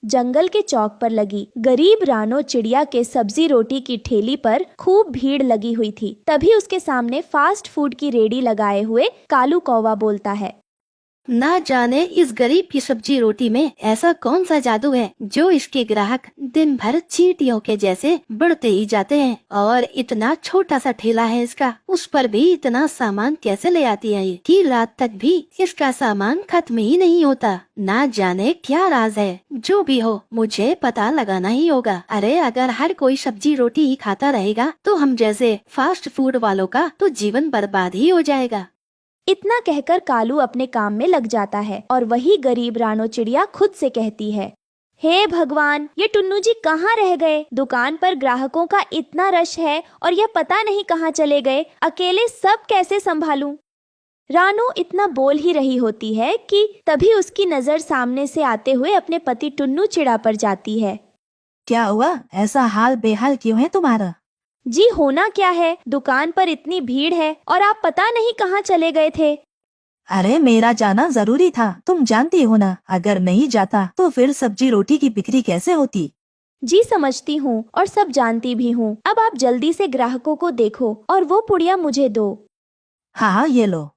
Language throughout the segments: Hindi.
जंगल के चौक पर लगी गरीब रानो चिड़िया के सब्जी रोटी की ठेली पर खूब भीड़ लगी हुई थी। तभी उसके सामने फास्ट फूड की रेडी लगाए हुए कालू कौवा बोलता है। ना जाने इस गरीब की सब्जी रोटी में ऐसा कौन सा जादू है जो इसके ग्राहक दिन भर चींटियों के जैसे बढ़ते ही जाते हैं। और इतना छोटा सा ठेला है इसका, उस पर भी इतना सामान कैसे ले आती है ये कि रात तक भी इसका सामान खत्म ही नहीं होता। ना जाने क्या राज है। जो भी हो मुझे पता लगाना ही होगा। अरे अगर हर कोई सब्जी रोटी ही खाता रहेगा तो हम जैसे फास्ट फूड वालों का तो जीवन बर्बाद ही हो जाएगा। इतना कहकर कालू अपने काम में लग जाता है और वही गरीब रानो चिड़िया खुद से कहती है, हे भगवान, ये टुन्नू जी कहाँ रह गए? दुकान पर ग्राहकों का इतना रश है और यह पता नहीं कहाँ चले गए। अकेले सब कैसे संभालूं? रानो इतना बोल ही रही होती है कि तभी उसकी नजर सामने से आते हुए अपने पति टुन्नू चिड़ा पर जाती है। क्या हुआ? ऐसा हाल बेहाल क्यों है तुम्हारा? जी होना क्या है, दुकान पर इतनी भीड़ है और आप पता नहीं कहाँ चले गए थे। अरे मेरा जाना जरूरी था, तुम जानती हो ना, अगर नहीं जाता तो फिर सब्जी रोटी की बिक्री कैसे होती। जी समझती हूँ और सब जानती भी हूँ। अब आप जल्दी से ग्राहकों को देखो और वो पुड़िया मुझे दो। हाँ ये लो।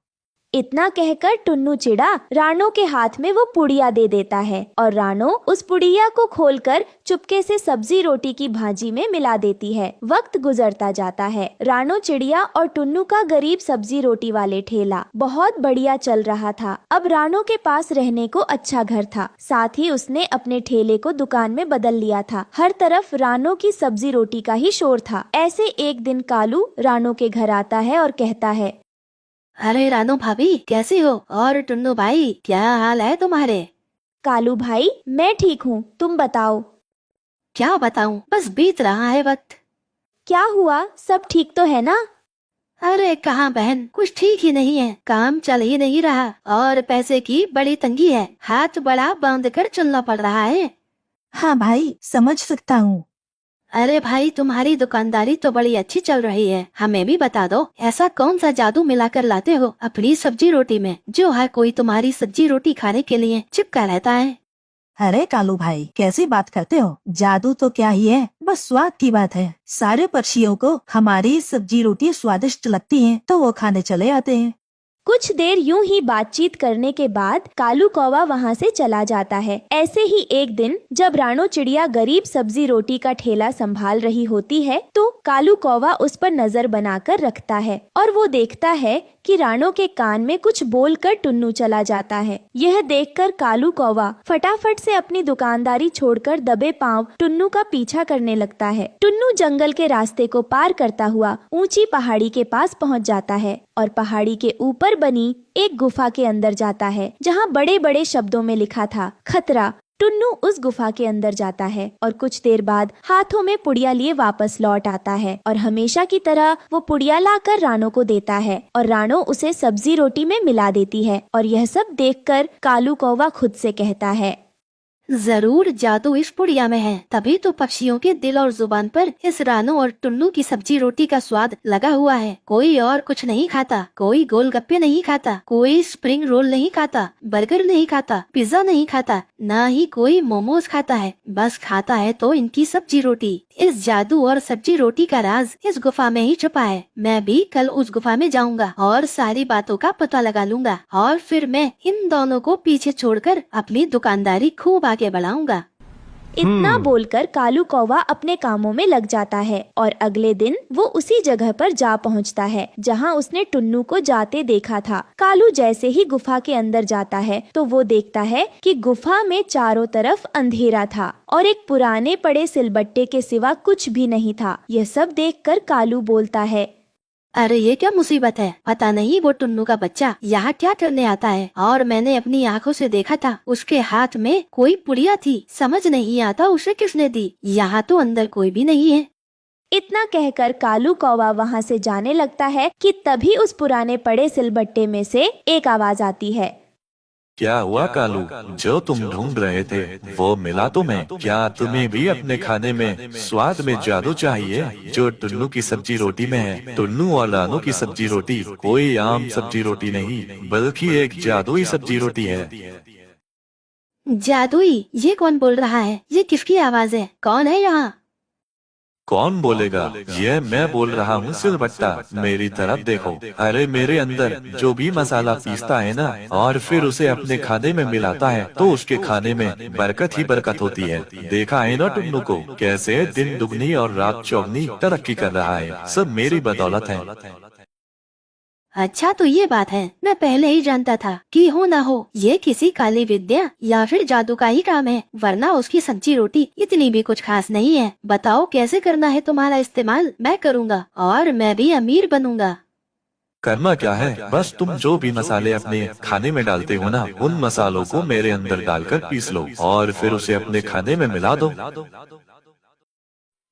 इतना कहकर टुन्नू चिड़ा रानो के हाथ में वो पुड़िया दे देता है और रानो उस पुड़िया को खोलकर चुपके से सब्जी रोटी की भाजी में मिला देती है। वक्त गुजरता जाता है। रानो चिड़िया और टुन्नू का गरीब सब्जी रोटी वाले ठेला बहुत बढ़िया चल रहा था। अब रानो के पास रहने को अच्छा घर था, साथ ही उसने अपने ठेले को दुकान में बदल लिया था। हर तरफ रानो की सब्जी रोटी का ही शोर था। ऐसे एक दिन कालू रानो के घर आता है और कहता है, अरे रानो भाभी कैसी हो? और टुन्नू भाई क्या हाल है तुम्हारे? कालू भाई मैं ठीक हूँ, तुम बताओ। क्या बताऊं, बस बीत रहा है वक्त। क्या हुआ, सब ठीक तो है ना? अरे कहाँ बहन, कुछ ठीक ही नहीं है। काम चल ही नहीं रहा और पैसे की बड़ी तंगी है। हाथ बड़ा बांध कर चलना पड़ रहा है। हाँ भाई समझ सकता हूँ। अरे भाई तुम्हारी दुकानदारी तो बड़ी अच्छी चल रही है, हमें भी बता दो ऐसा कौन सा जादू मिलाकर लाते हो अपनी सब्जी रोटी में जो हर कोई तुम्हारी सब्जी रोटी खाने के लिए चिपका रहता है। अरे कालू भाई कैसी बात करते हो? जादू तो क्या ही है, बस स्वाद की बात है। सारे पक्षियों को हमारी सब्जी रोटी स्वादिष्ट लगती है तो वो खाने चले आते हैं। कुछ देर यूं ही बातचीत करने के बाद कालू कौवा वहां से चला जाता है। ऐसे ही एक दिन जब रानो चिड़िया गरीब सब्जी रोटी का ठेला संभाल रही होती है तो कालू कौवा उस पर नजर बनाकर रखता है और वो देखता है कि रानो के कान में कुछ बोलकर टुन्नू चला जाता है। यह देखकर कालू कौवा फटाफट से अपनी दुकानदारी छोड़कर दबे पांव टुन्नू का पीछा करने लगता है। टुन्नू जंगल के रास्ते को पार करता हुआ ऊंची पहाड़ी के पास पहुंच जाता है और पहाड़ी के ऊपर बनी एक गुफा के अंदर जाता है जहां बड़े बड़े शब्दों में लिखा था, खतरा। टुन्नू उस गुफा के अंदर जाता है और कुछ देर बाद हाथों में पुड़िया लिए वापस लौट आता है और हमेशा की तरह वो पुड़िया लाकर रानो को देता है और रानो उसे सब्जी रोटी में मिला देती है। और यह सब देखकर कालू कौवा खुद से कहता है, जरूर जादू इस पुड़िया में है, तभी तो पक्षियों के दिल और जुबान पर इस रानो और टुन्नू की सब्जी रोटी का स्वाद लगा हुआ है। कोई और कुछ नहीं खाता, कोई गोलगप्पे नहीं खाता, कोई स्प्रिंग रोल नहीं खाता, बर्गर नहीं खाता, पिज्जा नहीं खाता, ना ही कोई मोमोज खाता है। बस खाता है तो इनकी सब्जी रोटी। इस जादू और सब्जी रोटी का राज इस गुफा में ही छुपा है। मैं भी कल उस गुफा में जाऊंगा और सारी बातों का पता लगा लूंगा और फिर मैं इन दोनों को पीछे छोड़कर अपनी दुकानदारी खूब आगे बढ़ाऊंगा। इतना बोलकर कालू कौवा अपने कामों में लग जाता है और अगले दिन वो उसी जगह पर जा पहुंचता है जहां उसने टुन्नू को जाते देखा था। कालू जैसे ही गुफा के अंदर जाता है तो वो देखता है कि गुफा में चारों तरफ अंधेरा था और एक पुराने पड़े सिलबट्टे के सिवा कुछ भी नहीं था। यह सब देखकर कालू बोलता है, अरे ये क्या मुसीबत है, पता नहीं वो टुन्नू का बच्चा यहाँ क्या करने आता है। और मैंने अपनी आंखों से देखा था उसके हाथ में कोई पुड़िया थी, समझ नहीं आता उसे किसने दी। यहाँ तो अंदर कोई भी नहीं है। इतना कहकर कालू कौवा वहाँ से जाने लगता है कि तभी उस पुराने पड़े सिलबट्टे में से एक आवाज आती है, क्या हुआ कालू, जो तुम ढूंढ रहे थे वो मिला तुम्हें? क्या तुम्हें भी अपने खाने में स्वाद में जादू चाहिए जो टुन्नू की सब्जी रोटी में है? टुन्नू और रानू की सब्जी रोटी कोई आम सब्जी रोटी नहीं बल्कि एक जादुई सब्जी रोटी है। जादुई, ये कौन बोल रहा है? ये किसकी आवाज है? कौन है यहाँ? कौन बोलेगा? ये मैं बोल रहा हूँ सिलबट्टा, मेरी तरफ देखो। अरे मेरे अंदर जो भी मसाला पीसता है ना और फिर उसे अपने खाने में मिलाता है तो उसके खाने में बरकत ही बरकत होती है। देखा है ना टुन्नू को कैसे दिन दुगनी और रात चौगनी तरक्की कर रहा है, सब मेरी बदौलत है। अच्छा तो ये बात है, मैं पहले ही जानता था कि हो ना हो ये किसी काली विद्या या फिर जादू का ही काम है, वरना उसकी सब्जी रोटी इतनी भी कुछ खास नहीं है। बताओ कैसे करना है तुम्हारा इस्तेमाल, मैं करूँगा और मैं भी अमीर बनूंगा। करना क्या है, बस तुम जो भी मसाले अपने खाने में डालते हो ना उन मसालों को मेरे अंदर डालकर पीस लो और फिर उसे अपने खाने में मिला दो।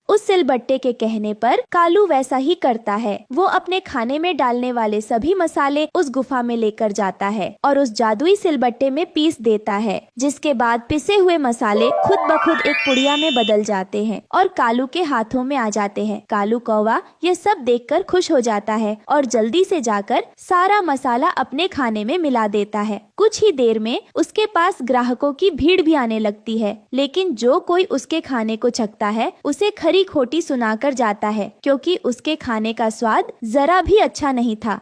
उस सिलबट्टे के कहने पर कालू वैसा ही करता है। वो अपने खाने में डालने वाले सभी मसाले उस गुफा में लेकर जाता है और उस जादुई सिलबट्टे में पीस देता है, जिसके बाद पिसे हुए मसाले खुद ब खुद एक पुड़िया में बदल जाते हैं और कालू के हाथों में आ जाते हैं। कालू कौवा ये सब देखकर खुश हो जाता है और जल्दी से जाकर सारा मसाला अपने खाने में मिला देता है। कुछ ही देर में उसके पास ग्राहकों की भीड़ भी आने लगती है, लेकिन जो कोई उसके खाने को चखता है उसे खरी खोटी सुनाकर जाता है, क्योंकि उसके खाने का स्वाद जरा भी अच्छा नहीं था।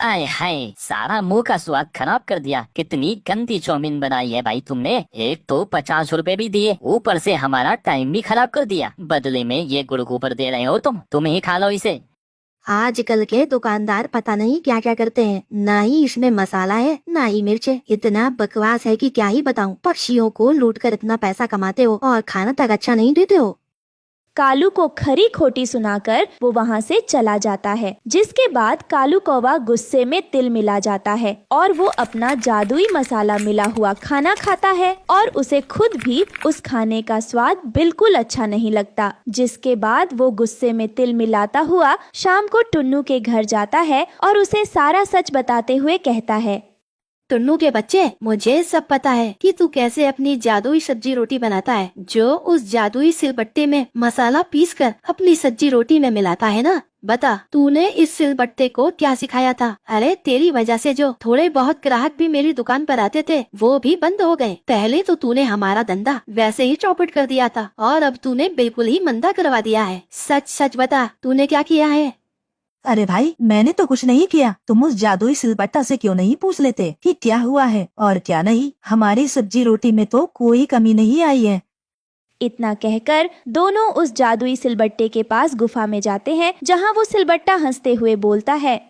आय हाय, सारा मुंह का स्वाद खराब कर दिया। कितनी गंदी चाउमीन बनाई है भाई तुमने। एक तो 50 रुपए भी दिए, ऊपर से हमारा टाइम भी खराब कर दिया। बदले में ये गुड़गोबर दे रहे हो तुम ही खा लो इसे। आजकल के दुकानदार पता नहीं क्या क्या करते हैं, ना ही इसमें मसाला है ना ही मिर्च है। इतना बकवास है कि क्या ही बताऊं। पक्षियों को लूट कर इतना पैसा कमाते हो और खाना तक अच्छा नहीं देते हो। कालू को खरी खोटी सुनाकर वो वहाँ से चला जाता है, जिसके बाद कालू कौवा गुस्से में तिल मिला जाता है और वो अपना जादुई मसाला मिला हुआ खाना खाता है और उसे खुद भी उस खाने का स्वाद बिल्कुल अच्छा नहीं लगता। जिसके बाद वो गुस्से में तिल मिलाता हुआ शाम को टुन्नू के घर जाता है और उसे सारा सच बताते हुए कहता है, टुन्नू के बच्चे, मुझे सब पता है कि तू कैसे अपनी जादुई सब्जी रोटी बनाता है, जो उस जादुई सिलबट्टे में मसाला पीसकर अपनी सब्जी रोटी में मिलाता है ना। बता, तूने इस सिलबट्टे को क्या सिखाया था? अरे तेरी वजह से जो थोड़े बहुत ग्राहक भी मेरी दुकान पर आते थे वो भी बंद हो गए। पहले तो तूने हमारा धंधा वैसे ही चौपट कर दिया था और अब तूने बिल्कुल ही मंदा करवा दिया है। सच सच बता, तूने क्या किया है? अरे भाई, मैंने तो कुछ नहीं किया। तुम उस जादुई सिलबट्टा से क्यों नहीं पूछ लेते कि क्या हुआ है और क्या नहीं। हमारी सब्जी रोटी में तो कोई कमी नहीं आई है। इतना कहकर दोनों उस जादुई सिलबट्टे के पास गुफा में जाते हैं, जहाँ वो सिलबट्टा हंसते हुए बोलता है,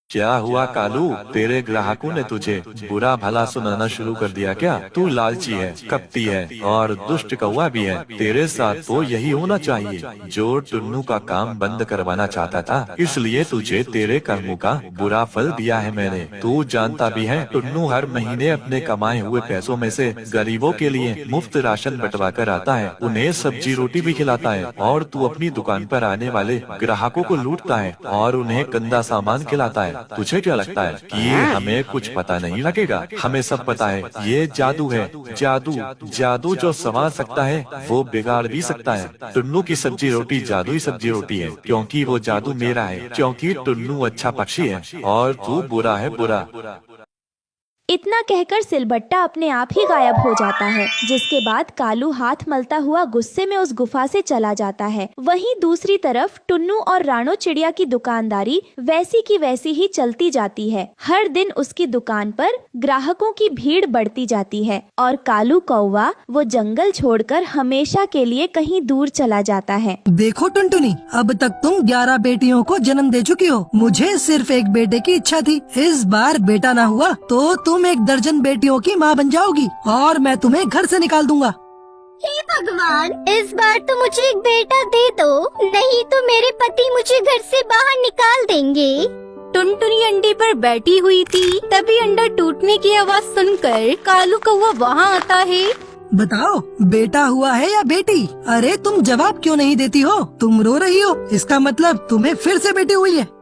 क्या हुआ कालू, तेरे ग्राहकों ने तुझे बुरा भला सुनाना शुरू कर दिया क्या? तू लालची है, कपटी है और दुष्ट कौवा भी है। तेरे साथ तो यही होना चाहिए। जो टुन्नू का काम बंद करवाना चाहता था, इसलिए तुझे तेरे कर्मों का बुरा फल दिया है मैंने। तू जानता भी है टुन्नू हर महीने अपने कमाए हुए पैसों में से गरीबों के लिए मुफ्त राशन बंटवा कर आता है, उन्हें सब्जी रोटी भी खिलाता है और तू अपनी दुकान पर आने वाले ग्राहकों को लूटता है और उन्हें गंदा सामान खिलाता है। तुझे क्या लगता है कि हमें कुछ पता नहीं लगेगा? हमें सब पता है। ये जादू है, जादू जो संवार सकता है वो बिगाड़ भी सकता है। टुन्नू की सब्जी रोटी जादुई सब्जी रोटी है, क्योंकि वो जादू मेरा है, क्योंकि टुन्नू अच्छा पक्षी है और तू बुरा है, बुरा। इतना कहकर सिलबट्टा अपने आप ही गायब हो जाता है, जिसके बाद कालू हाथ मलता हुआ गुस्से में उस गुफा से चला जाता है। वहीं दूसरी तरफ टुन्नू और राणो चिड़िया की दुकानदारी वैसी की वैसी ही चलती जाती है। हर दिन उसकी दुकान पर ग्राहकों की भीड़ बढ़ती जाती है और कालू कौवा वो जंगल छोड़कर हमेशा के लिए कहीं दूर चला जाता है। देखो टुनटुनी, अब तक तुम 11 बेटियों को जन्म दे चुकी हो। मुझे सिर्फ एक बेटे की इच्छा थी। इस बार बेटा ना हुआ तो तुम 1 दर्जन बेटियों की माँ बन जाओगी और मैं तुम्हें घर से निकाल दूंगा। हे भगवान, इस बार तो मुझे एक बेटा दे दो, नहीं तो मेरे पति मुझे घर से बाहर निकाल देंगे। टुनटुनी अंडे पर बैठी हुई थी, तभी अंडा टूटने की आवाज सुनकर कालू कौवा वहाँ आता है। बताओ, बेटा हुआ है या बेटी? अरे तुम जवाब क्यों नहीं देती हो? तुम रो रही हो, इसका मतलब तुम्हें फिर से बेटी हुई है।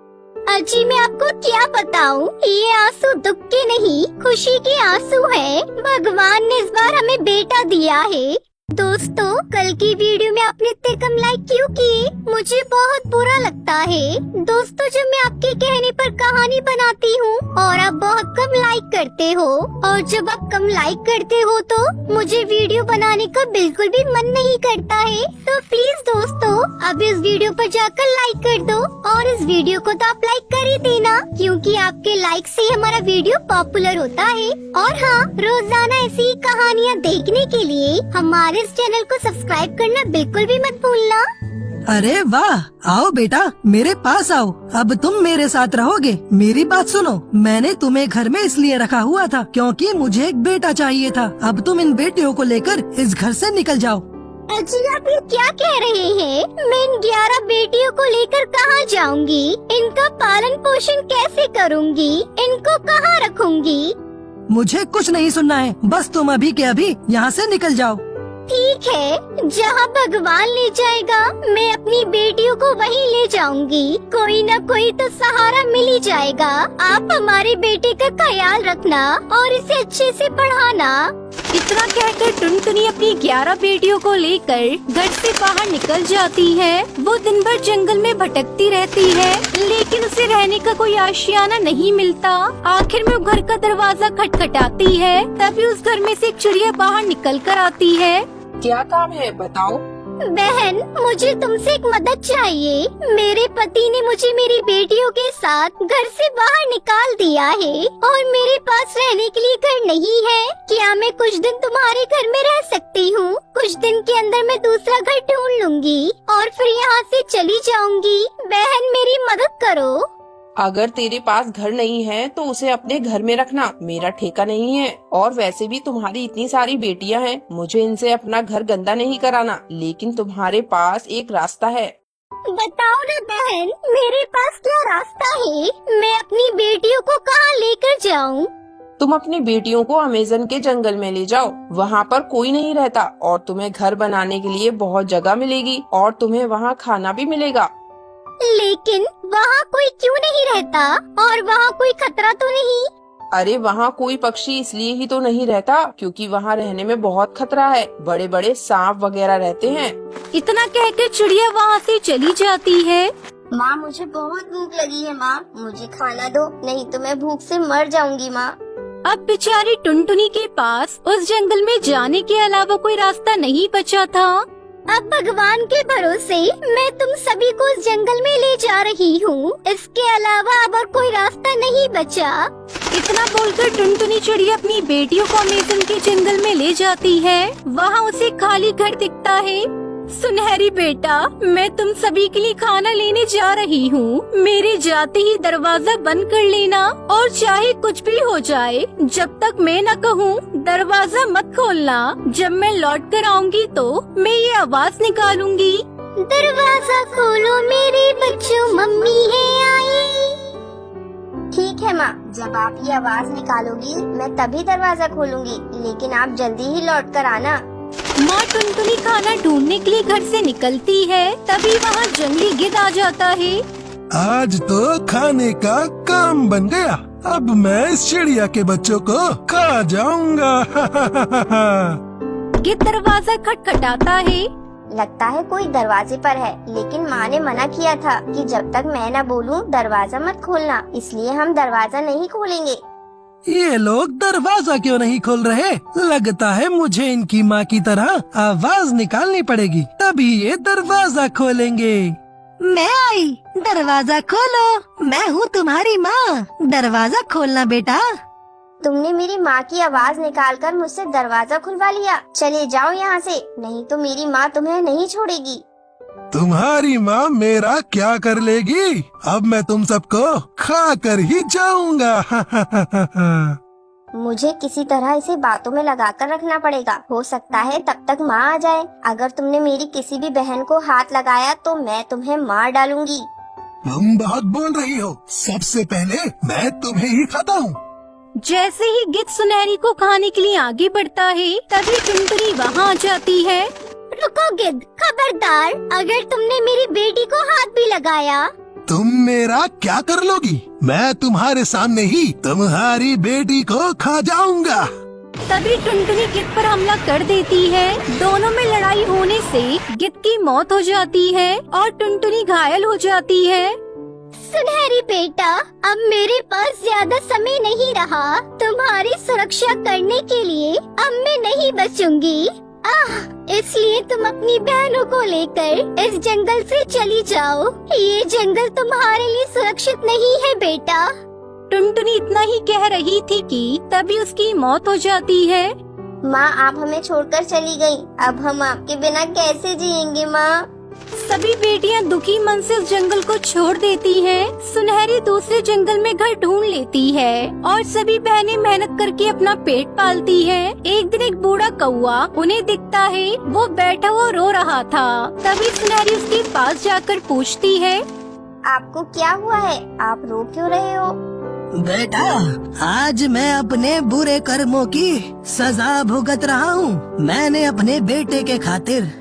अजी मैं आपको क्या बताऊं, ये आंसू दुख के नहीं खुशी के आंसू हैं। भगवान ने इस बार हमें बेटा दिया है। दोस्तों, कल की वीडियो में आपने इतने कम लाइक क्यों किए? मुझे बहुत बुरा लगता है। दोस्तों, जब मैं आपके कहने पर कहानी बनाती हूँ और आप बहुत कम लाइक करते हो, और जब आप कम लाइक करते हो तो मुझे वीडियो बनाने का बिल्कुल भी मन नहीं करता है। तो प्लीज दोस्तों, अब इस वीडियो पर जाकर लाइक कर दो, और इस वीडियो को तो आप लाइक कर ही देना, क्योंकि आपके लाइक से हमारा वीडियो पॉपुलर होता है। और हाँ, रोजाना ऐसी ही कहानियाँ देखने के लिए हमारे इस चैनल को सब्सक्राइब करना बिल्कुल भी मत भूलना। अरे वाह, आओ बेटा, मेरे पास आओ। अब तुम मेरे साथ रहोगे। मेरी बात सुनो, मैंने तुम्हें घर में इसलिए रखा हुआ था क्योंकि मुझे एक बेटा चाहिए था। अब तुम इन बेटियों को लेकर इस घर से निकल जाओ। अजी, आप ये क्या कह रहे हैं? मैं इन 11 बेटियों को लेकर कहाँ जाऊंगी? इनका पालन पोषण कैसे करूंगी? इनको कहाँ रखूंगी? मुझे कुछ नहीं सुनना है, बस तुम अभी के अभी यहाँ से निकल जाओ। ठीक है, जहाँ भगवान ले जाएगा मैं अपनी बेटियों को वहीं ले जाऊंगी। कोई न कोई तो सहारा मिल ही जाएगा। आप हमारे बेटे का ख्याल रखना और इसे अच्छे से पढ़ाना। इतना कहकर टुनटुनी अपनी 11 बेटियों को लेकर घर से बाहर निकल जाती है। वो दिन भर जंगल में भटकती रहती है, लेकिन उसे रहने का कोई आशियाना नहीं मिलता। आखिर में वो घर का दरवाजा खटखटाती है, तभी उस घर में से एक चिड़िया बाहर निकल कर आती है। क्या काम है, बताओ। बहन, मुझे तुमसे एक मदद चाहिए। मेरे पति ने मुझे मेरी बेटियों के साथ घर से बाहर निकाल दिया है और मेरे पास रहने के लिए घर नहीं है। क्या मैं कुछ दिन तुम्हारे घर में रह सकती हूँ? कुछ दिन के अंदर मैं दूसरा घर ढूंढ लूंगी और फिर यहाँ से चली जाऊंगी। बहन, मेरी मदद करो। अगर तेरे पास घर नहीं है तो उसे अपने घर में रखना, मेरा ठेका नहीं है। और वैसे भी तुम्हारी इतनी सारी बेटियां हैं, मुझे इनसे अपना घर गंदा नहीं कराना। लेकिन तुम्हारे पास एक रास्ता है। बताओ ना बहन, मेरे पास क्या रास्ता है? मैं अपनी बेटियों को कहाँ लेकर जाऊँ? तुम अपनी बेटियों को अमेज़न के जंगल में ले जाओ। वहाँ पर कोई नहीं रहता और तुम्हें घर बनाने के लिए बहुत जगह मिलेगी और तुम्हें वहाँ खाना भी मिलेगा। लेकिन वहाँ कोई क्यों नहीं रहता और वहाँ कोई खतरा तो नहीं? अरे वहाँ कोई पक्षी इसलिए ही तो नहीं रहता क्योंकि वहाँ रहने में बहुत खतरा है। बड़े बड़े सांप वगैरह रहते हैं। इतना कहकर चिड़िया वहाँ से चली जाती है। माँ, मुझे बहुत भूख लगी है। माँ, मुझे खाना दो, नहीं तो मैं भूख से मर जाऊंगी। माँ, अब बेचारी टुनटुनी के पास उस जंगल में जाने के अलावा कोई रास्ता नहीं बचा था। अब भगवान के भरोसे मैं तुम सभी को इस जंगल में ले जा रही हूँ। इसके अलावा अब और कोई रास्ता नहीं बचा। इतना बोलकर टुनटुनी चिड़िया अपनी बेटियों को अमेज़न के जंगल में ले जाती है। वहाँ उसे खाली घर दिखता है। सुनहरी बेटा, मैं तुम सभी के लिए खाना लेने जा रही हूँ। मेरे जाते ही दरवाजा बंद कर लेना और चाहे कुछ भी हो जाए, जब तक मैं न कहूँ दरवाजा मत खोलना। जब मैं लौट कर आऊँगी तो मैं ये आवाज निकालूंगी, दरवाजा खोलो मेरे बच्चों, मम्मी है आई। ठीक है माँ, जब आप ये आवाज निकालोगी मैं तभी दरवाजा खोलूंगी, लेकिन आप जल्दी ही लौट कर आना। माँ टुनटुनी खाना ढूंढने के लिए घर से निकलती है, तभी वहाँ जंगली गिद्ध आ जाता है। आज तो खाने का काम बन गया। अब मैं इस चिड़िया के बच्चों को खा जाऊंगा। गिद्ध दरवाजा खटखटाता है। लगता है कोई दरवाजे पर है, लेकिन माँ ने मना किया था कि जब तक मैं न बोलूं दरवाजा मत खोलना, इसलिए हम दरवाजा नहीं खोलेंगे। ये लोग दरवाजा क्यों नहीं खोल रहे? लगता है मुझे इनकी माँ की तरह आवाज निकालनी पड़ेगी, तभी ये दरवाजा खोलेंगे। मैं आई, दरवाजा खोलो, मैं हूँ तुम्हारी माँ, दरवाजा खोलना बेटा। तुमने मेरी माँ की आवाज निकालकर मुझसे दरवाजा खुलवा लिया। चले जाओ यहाँ से, नहीं तो मेरी माँ तुम्हें नहीं छोड़ेगी। तुम्हारी माँ मेरा क्या कर लेगी? अब मैं तुम सबको खा कर ही जाऊंगा। मुझे किसी तरह इसे बातों में लगाकर रखना पड़ेगा। हो सकता है तब तक माँ आ जाए। अगर तुमने मेरी किसी भी बहन को हाथ लगाया तो मैं तुम्हें मार डालूंगी। तुम बहुत बोल रही हो, सबसे पहले मैं तुम्हें ही खाता हूँ। जैसे ही गिद्ध सुनहरी को खाने के लिए आगे बढ़ता है, तभी टुनटुनी वहाँ आ जाती है। रुको गिद्ध, खबरदार, अगर तुमने मेरी बेटी को हाथ भी लगाया तुम मेरा क्या कर लोगी? मैं तुम्हारे सामने ही तुम्हारी बेटी को खा जाऊंगा। तभी टुनटुनी गिद्ध पर हमला कर देती है। दोनों में लड़ाई होने से गिद्ध की मौत हो जाती है और टुनटुनी घायल हो जाती है। सुनहरी बेटा, अब मेरे पास ज्यादा समय नहीं रहा। तुम्हारी सुरक्षा करने के लिए अब मैं नहीं बचूंगी। इसलिए तुम अपनी बहनों को लेकर इस जंगल से चली जाओ। ये जंगल तुम्हारे लिए सुरक्षित नहीं है बेटा। टुनटुनी इतना ही कह रही थी कि तभी उसकी मौत हो जाती है। माँ, आप हमें छोड़कर चली गई। अब हम आपके बिना कैसे जिएंगे माँ? सभी बेटियां दुखी मन से उस जंगल को छोड़ देती हैं। सुनहरी दूसरे जंगल में घर ढूंढ लेती है और सभी बहनें मेहनत करके अपना पेट पालती हैं। एक दिन एक बूढ़ा कौवा उन्हें दिखता है। वो बैठा हुआ रो रहा था। तभी सुनहरी उसके पास जाकर पूछती है, आपको क्या हुआ है? आप रो क्यों रहे हो? बेटा, आज मैं अपने बुरे कर्मों की सजा भुगत रहा हूँ। मैंने अपने बेटे के खातिर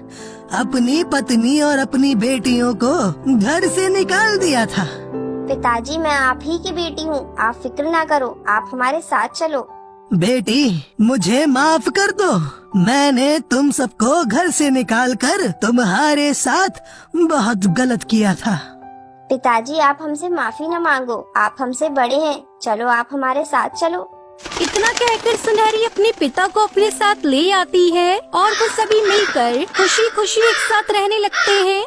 अपनी पत्नी और अपनी बेटियों को घर से निकाल दिया था। पिताजी, मैं आप ही की बेटी हूँ। आप फिक्र ना करो, आप हमारे साथ चलो। बेटी, मुझे माफ कर दो। मैंने तुम सबको घर से निकालकर तुम्हारे साथ बहुत गलत किया था। पिताजी, आप हमसे माफी न मांगो। आप हमसे बड़े हैं। चलो, आप हमारे साथ चलो। इतना कहकर सुनहरी अपने पिता को अपने साथ ले आती है और वो सभी मिलकर खुशी खुशी एक साथ रहने लगते हैं।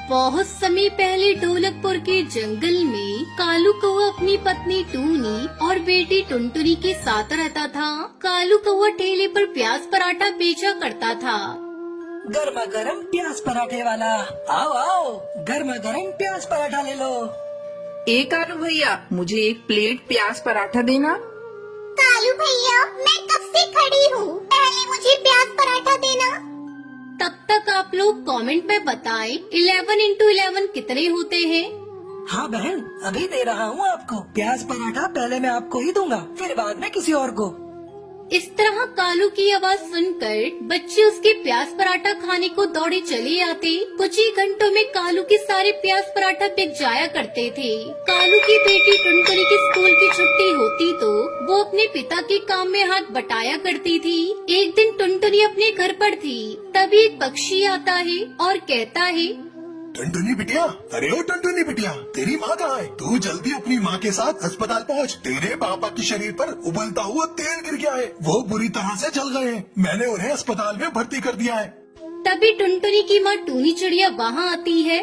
बहुत समय पहले ढोलकपुर के जंगल में कालू कौवा अपनी पत्नी टूनी और बेटी टुनटुनी के साथ रहता था। कालू कौवा ठेले पर प्याज पराठा बेचा करता था। गर्मा गर्म प्याज पराठे वाला, आओ आओ, गर्मा गर्म प्याज पराठा ले लो। एक कालू भैया, मुझे एक प्लेट प्याज पराठा देना। कालू भैया, मैं कब से खड़ी हूँ, पहले मुझे प्याज पराठा देना। तब तक आप लोग कमेंट में बताएं 11 into 11 कितने होते हैं। हाँ बहन, अभी दे रहा हूँ आपको प्याज पराठा। पहले मैं आपको ही दूंगा, फिर बाद में किसी और को। इस तरह कालू की आवाज सुनकर बच्चे उसके प्याज पराठा खाने को दौड़े चले आते। कुछ ही घंटों में कालू के सारे प्याज पराठा बिक जाया करते थे। कालू की बेटी टुनटुनी की स्कूल की छुट्टी होती तो वो अपने पिता के काम में हाथ बटाया करती थी। एक दिन टुनटुनी अपने घर पर थी, तभी एक पक्षी आता है और कहता है, टुनटुनी बिटिया, अरे ओ टुनटुनी बिटिया, तेरी माँ कहाँ है? तू जल्दी अपनी माँ के साथ अस्पताल पहुँच। तेरे पापा के शरीर पर उबलता हुआ तेल गिर गया है। वो बुरी तरह से जल गए हैं। मैंने उन्हें अस्पताल में भर्ती कर दिया है। तभी टुनटुनी की माँ टूनी चिड़िया वहाँ आती है।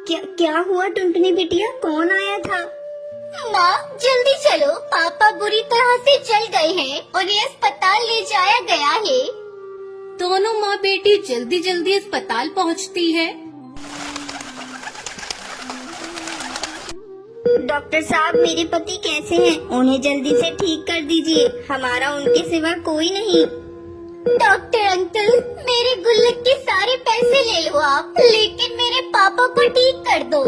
क्या हुआ टुनटुनी बिटिया, कौन आया था? माँ, जल्दी चलो, पापा बुरी तरह से जल गए हैं। उन्हें अस्पताल ले जाया गया है। दोनों माँ बेटी जल्दी जल्दी अस्पताल पहुँचती है। डॉक्टर साहब, मेरे पति कैसे हैं? उन्हें जल्दी से ठीक कर दीजिए। हमारा उनके सिवा कोई नहीं। डॉक्टर अंकल, मेरे गुल्लक के सारे पैसे ले लो आप, लेकिन मेरे पापा को ठीक कर दो।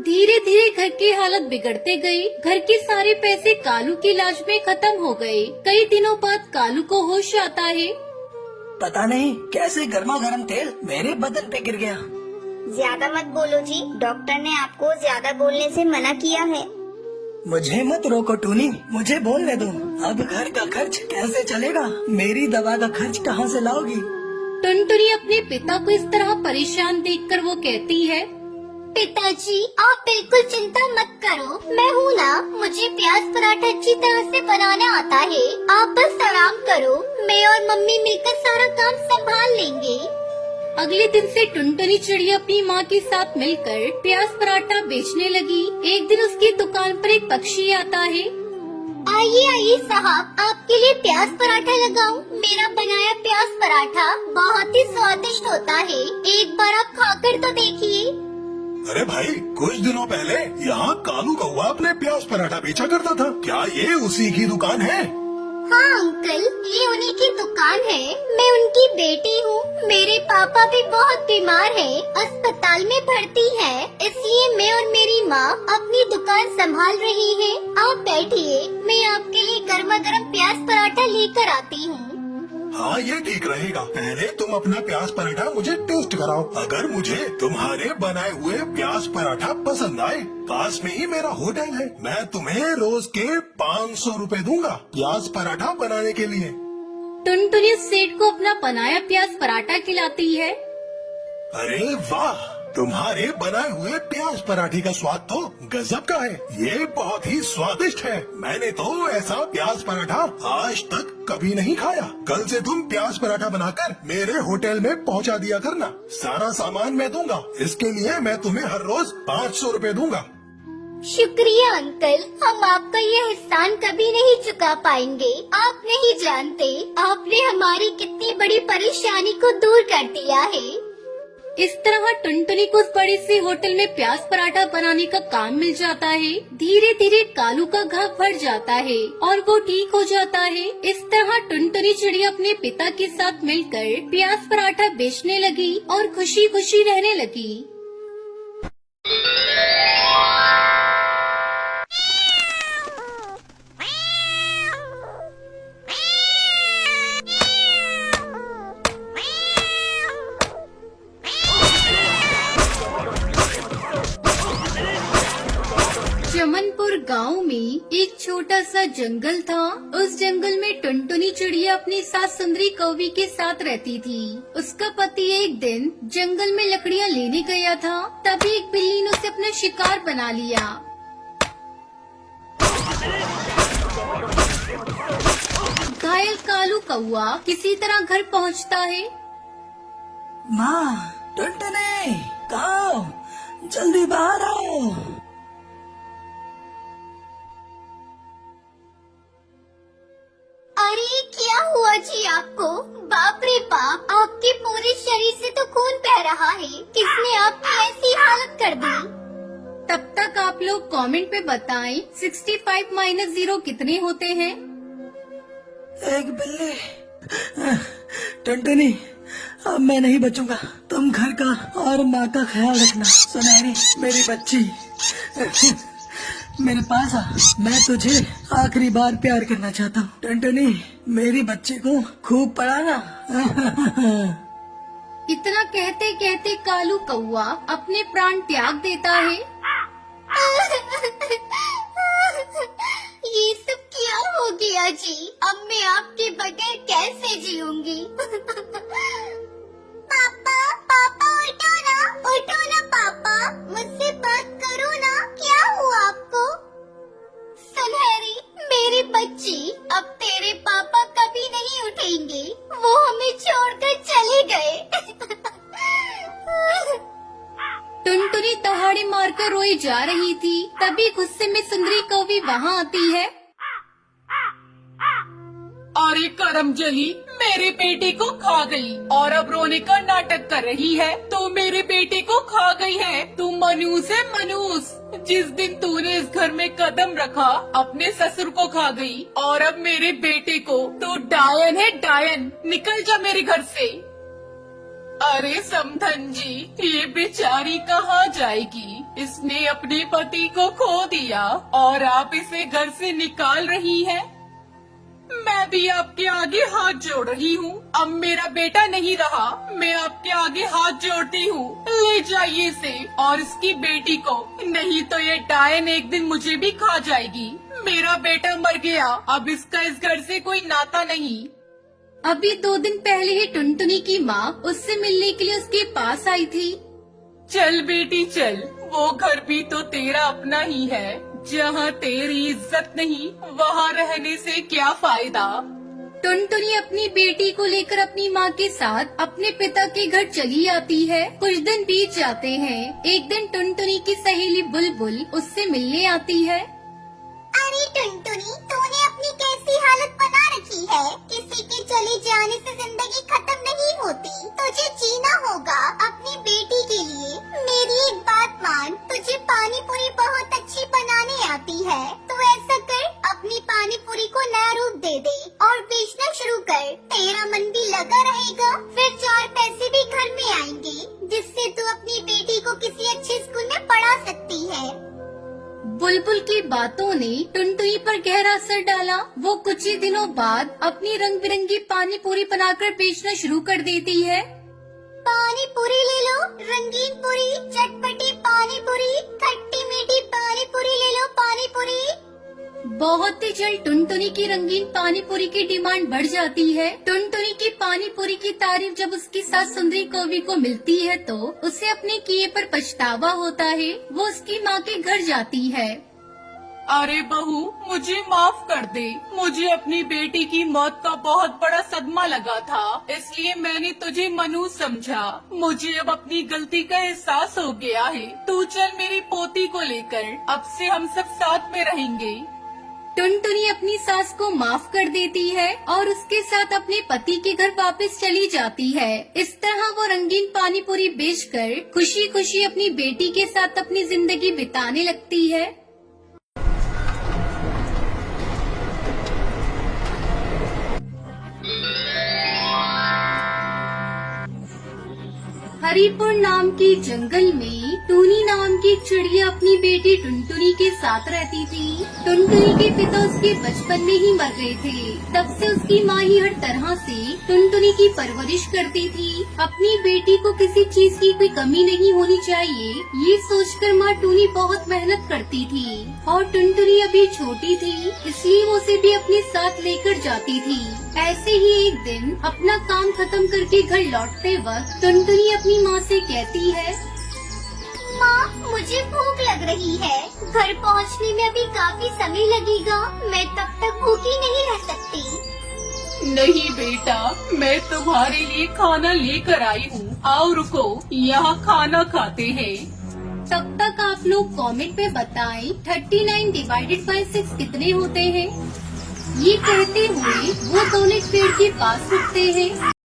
धीरे धीरे घर की हालत बिगड़ते गई। घर के सारे पैसे कालू की इलाज में खत्म हो गए। कई दिनों बाद कालू को होश आता है। पता नहीं कैसे गर्मा गर्म तेल मेरे बदन पे गिर गया। ज्यादा मत बोलो जी, डॉक्टर ने आपको ज्यादा बोलने से मना किया है। मुझे मत रोको टूनी, मुझे बोलने दो। अब घर का खर्च कैसे चलेगा? मेरी दवा का खर्च कहाँ से लाओगी? टुनटुनी अपने पिता को इस तरह परेशान देखकर वो कहती है, पिताजी, आप बिल्कुल चिंता मत करो, मैं हूँ ना। मुझे प्याज पराठा अच्छी तरह से बनाना आता है। आप बस आराम करो, मैं और मम्मी मिलकर सारा काम संभाल लेंगे। अगले दिन से टुनटुनी चिड़िया अपनी माँ के साथ मिलकर प्याज पराठा बेचने लगी। एक दिन उसकी दुकान पर एक पक्षी आता है। आइए आइए साहब, आपके लिए प्याज पराठा लगाऊं? मेरा बनाया प्याज पराठा बहुत ही स्वादिष्ट होता है। एक बार आप खाकर तो देखिए। अरे भाई, कुछ दिनों पहले यहाँ कालू कौवा अपने प्याज पराठा बेचा करता था। क्या ये उसी की दुकान है? हाँ अंकल, ये उन्हीं की दुकान है। मैं उनकी बेटी हूँ। मेरे पापा भी बहुत बीमार हैं, अस्पताल में भर्ती हैं, इसलिए मैं और मेरी माँ अपनी दुकान संभाल रही हैं। आप बैठिए, मैं आपके लिए गर्मा गर्म प्याज पराठा लेकर आती हूँ। हाँ ये ठीक रहेगा। पहले तुम अपना प्याज पराठा मुझे टेस्ट कराओ। अगर मुझे तुम्हारे बनाए हुए प्याज पराठा पसंद आए, पास में ही मेरा होटल है, मैं तुम्हें रोज के 500 रुपए दूंगा प्याज पराठा बनाने के लिए। टुनटुनी सेठ को अपना बनाया प्याज पराठा खिलाती है। अरे वाह, तुम्हारे बनाए हुए प्याज पराठे का स्वाद तो गजब का है। ये बहुत ही स्वादिष्ट है। मैंने तो ऐसा प्याज पराठा आज तक कभी नहीं खाया। कल से तुम प्याज पराठा बनाकर मेरे होटल में पहुंचा दिया करना। सारा सामान मैं दूंगा। इसके लिए मैं तुम्हें हर रोज 500 रुपए दूंगा। शुक्रिया अंकल, हम आपका ये एहसान कभी नहीं चुका पाएंगे। आप नहीं जानते आपने हमारी कितनी बड़ी परेशानी को दूर कर दिया है। इस तरह टुनटुनी को उस बड़े से होटल में प्याज पराठा बनाने का काम मिल जाता है। धीरे धीरे कालू का घाव भर जाता है और वो ठीक हो जाता है। इस तरह टुनटुनी चिड़िया अपने पिता के साथ मिलकर प्याज पराठा बेचने लगी और खुशी खुशी रहने लगी। चमनपुर गांव में एक छोटा सा जंगल था। उस जंगल में टुनटुनी चिड़िया अपनी सास सुंदरी कौवी के साथ रहती थी। उसका पति एक दिन जंगल में लकड़ियां लेने गया था, तभी एक बिल्ली ने उसे अपना शिकार बना लिया। घायल कालू कौआ किसी तरह घर पहुंचता है। माँ, टुनटुनी, कहाँ हो? जल्दी बाहर आओ। अरे क्या हुआ जी आपको? बाप रे बाप, आपके पूरे शरीर से तो खून बह रहा है। किसने आपकी ऐसी हालत कर दी? तब तक आप लोग कमेंट पे बताएं 65 - 0 कितने होते हैं? एक बिल्ली। टुनटुनी, अब मैं नहीं बचूंगा। तुम घर का और माँ का ख्याल रखना। सुनहरी, मेरी बच्ची, मेरे पास आ। मैं तुझे आखिरी बार प्यार करना चाहता हूँ। टुनटुनी, मेरी बच्ची को खूब पढ़ाना। इतना कहते कहते कालू कौआ अपने प्राण त्याग देता है। ये सब क्या हो गया जी? अब मैं आपके बगैर कैसे जीऊंगी? पापा, पापा उठो ना पापा, मुझसे बात करो ना। क्या हुआ आपको? सुनहरी, मेरी बच्ची, अब तेरे पापा कभी नहीं उठेंगे। वो हमें छोड़कर चले गए। टुनटुनी दहाड़े मारकर रोई जा रही थी, तभी गुस्से में सुंदरी कौवी वहाँ आती है। अरे करमजली, मेरे बेटे को खा गई और अब रोने का नाटक कर रही है। तो मेरे बेटे को खा गई है। तू मनूस है, मनूस। जिस दिन तूने इस घर में कदम रखा, अपने ससुर को खा गई और अब मेरे बेटे को। तू डायन है, डायन। निकल जा मेरे घर से। अरे समधन जी, ये बेचारी कहाँ जाएगी? इसने अपने पति को खो दिया और आप इसे घर से निकाल रही हैं। मैं भी आपके आगे हाथ जोड़ रही हूँ। अब मेरा बेटा नहीं रहा, मैं आपके आगे हाथ जोड़ती हूँ। ले जाइए इसे और इसकी बेटी को, नहीं तो ये डायन एक दिन मुझे भी खा जाएगी। मेरा बेटा मर गया, अब इसका इस घर से कोई नाता नहीं। अभी 2 दिन पहले ही टुनटुनी की माँ उससे मिलने के लिए उसके पास आई थी। चल बेटी चल, वो घर भी तो तेरा अपना ही है। जहाँ तेरी इज्जत नहीं, वहाँ रहने से क्या फायदा। टुनटुनी अपनी बेटी को लेकर अपनी माँ के साथ अपने पिता के घर चली आती है। कुछ दिन बीत जाते हैं। एक दिन टुनटुनी की सहेली बुलबुल उससे मिलने आती है। अरे टुनटुनी, तूने अपनी कैसी हालत बना रखी है? किसी के चले जाने से जिंदगी खत्म नहीं होती। तुझे जीना होगा अपनी बेटी के लिए। मेरी एक बात मान, तुझे पानी पूरी बहुत अच्छी बनाने आती है। तो ऐसा कर, अपनी पानी पूरी को नया रूप दे दे और बेचना शुरू कर। तेरा मन भी लगा रहेगा, फिर 4 पैसे भी घर में आएंगे, जिससे तू अपनी बेटी को किसी अच्छे स्कूल में पढ़ा सकती है। बुलबुल की बातों ने टुनटुनी पर गहरा असर डाला। वो कुछ ही दिनों बाद अपनी रंग बिरंगी पानी पूरी बनाकर बेचना शुरू कर देती है। पानी पूरी ले लो, रंगीन पूरी, चटपटी पानी पूरी, खट्टी मीठी पानी पूरी ले लो, पानी पूरी। बहुत ही जल्द टुनटुनी की रंगीन पानी पूरी की डिमांड बढ़ जाती है। टुनटुनी की पानी पूरी की तारीफ जब उसकी सास सुंदरी कौवी को मिलती है तो उसे अपने किए पर पछतावा होता है। वो उसकी माँ के घर जाती है। अरे बहू, मुझे माफ कर दे। मुझे अपनी बेटी की मौत का बहुत बड़ा सदमा लगा था, इसलिए मैंने तुझे मनु समझा। मुझे अब अपनी गलती का एहसास हो गया है। तू चल मेरी पोती को लेकर, अब से हम सब साथ में रहेंगे। टुनटुनी अपनी सास को माफ कर देती है और उसके साथ अपने पति के घर वापस चली जाती है। इस तरह वो रंगीन पानी पूरी बेचकर खुशी खुशी अपनी बेटी के साथ अपनी जिंदगी बिताने लगती है। हरिपुर नाम के जंगल में टूनी नाम की एक चिड़िया अपनी बेटी टुनटुनी के साथ रहती थी। टुनटुनी के पिता उसके बचपन में ही मर गए थे। तब से उसकी माँ ही हर तरह से टुनटुनी की परवरिश करती थी। अपनी बेटी को किसी चीज की कोई कमी नहीं होनी चाहिए, ये सोचकर माँ टूनी बहुत मेहनत करती थी। और टुनटुनी अभी छोटी थी, इसलिए वो उसे भी अपने साथ लेकर जाती थी। ऐसे ही एक दिन अपना काम खत्म करके घर लौटते वक्त टुनटुनी अपनी माँ से कहती है, माँ, मुझे भूख लग रही है। घर पहुँचने में अभी काफी समय लगेगा। मैं तब तक भूखी नहीं रह सकती। नहीं बेटा, मैं तुम्हारे लिए खाना लेकर आई हूँ। आओ रुको, यहाँ खाना खाते हैं। तब तक आप लोग कमेंट में बताएं 39 डिवाइडेड बाय 6 कितने होते हैं। ये कहते हुए वो दोनों एक पेड़ के पास रुकते हैं।